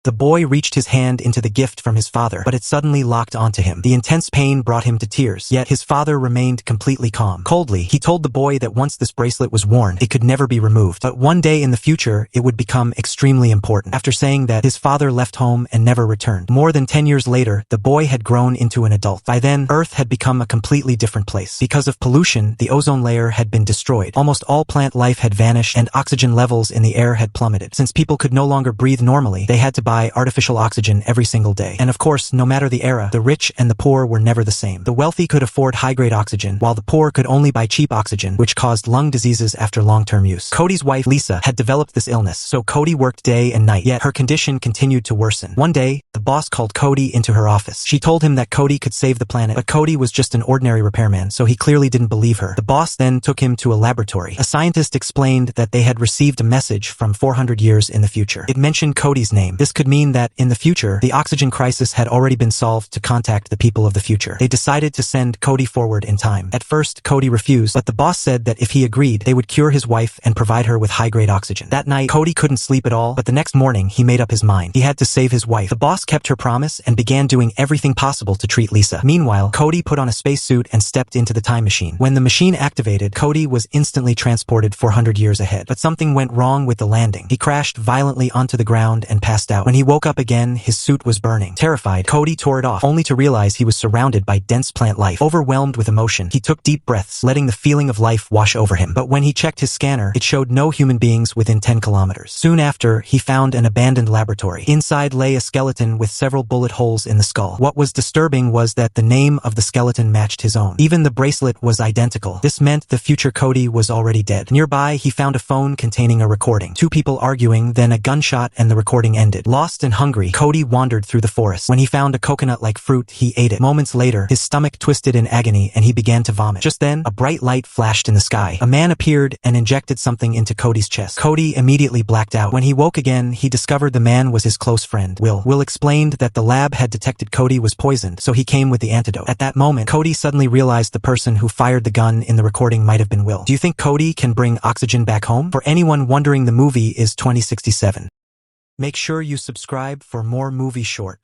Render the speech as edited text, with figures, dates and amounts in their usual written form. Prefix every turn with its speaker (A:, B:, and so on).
A: The boy reached his hand into the gift from his father, but it suddenly locked onto him. The intense pain brought him to tears, yet his father remained completely calm. Coldly, he told the boy that once this bracelet was worn, it could never be removed, but one day in the future, it would become extremely important. After saying that, his father left home and never returned. More than 10 years later, the boy had grown into an adult. By then, Earth had become a completely different place. Because of pollution, the ozone layer had been destroyed. Almost all plant life had vanished and oxygen levels in the air had plummeted. Since people could no longer breathe normally, they had to buy artificial oxygen every single day. And of course, no matter the era, the rich and the poor were never the same. The wealthy could afford high-grade oxygen, while the poor could only buy cheap oxygen, which caused lung diseases after long-term use. Cody's wife, Lisa, had developed this illness, so Cody worked day and night, yet her condition continued to worsen. One day, the boss called Cody into her office. She told him that Cody could save the planet, but Cody was just an ordinary repairman, so he clearly didn't believe her. The boss then took him to a laboratory. A scientist explained that they had received a message from 400 years in the future. It mentioned Cody's name. This could mean that, in the future, the oxygen crisis had already been solved to contact the people of the future. They decided to send Cody forward in time. At first, Cody refused, but the boss said that if he agreed, they would cure his wife and provide her with high-grade oxygen. That night, Cody couldn't sleep at all, but the next morning, he made up his mind. He had to save his wife. The boss kept her promise and began doing everything possible to treat Lisa. Meanwhile, Cody put on a spacesuit and stepped into the time machine. When the machine activated, Cody was instantly transported 400 years ahead. But something went wrong with the landing. He crashed violently onto the ground and passed out. When he woke up again, his suit was burning. Terrified, Cody tore it off, only to realize he was surrounded by dense plant life. Overwhelmed with emotion, he took deep breaths, letting the feeling of life wash over him. But when he checked his scanner, it showed no human beings within 10 kilometers. Soon after, he found an abandoned laboratory. Inside lay a skeleton with several bullet holes in the skull. What was disturbing was that the name of the skeleton matched his own. Even the bracelet was identical. This meant the future Cody was already dead. Nearby, he found a phone containing a recording. Two people arguing, then a gunshot, and the recording ended. Lost and hungry, Cody wandered through the forest. When he found a coconut-like fruit, he ate it. Moments later, his stomach twisted in agony and he began to vomit. Just then, a bright light flashed in the sky. A man appeared and injected something into Cody's chest. Cody immediately blacked out. When he woke again, he discovered the man was his close friend, Will. Will explained that the lab had detected Cody was poisoned, so he came with the antidote. At that moment, Cody suddenly realized the person who fired the gun in the recording might have been Will. Do you think Cody can bring oxygen back home? For anyone wondering, the movie is 2067. Make sure you subscribe for more movie short.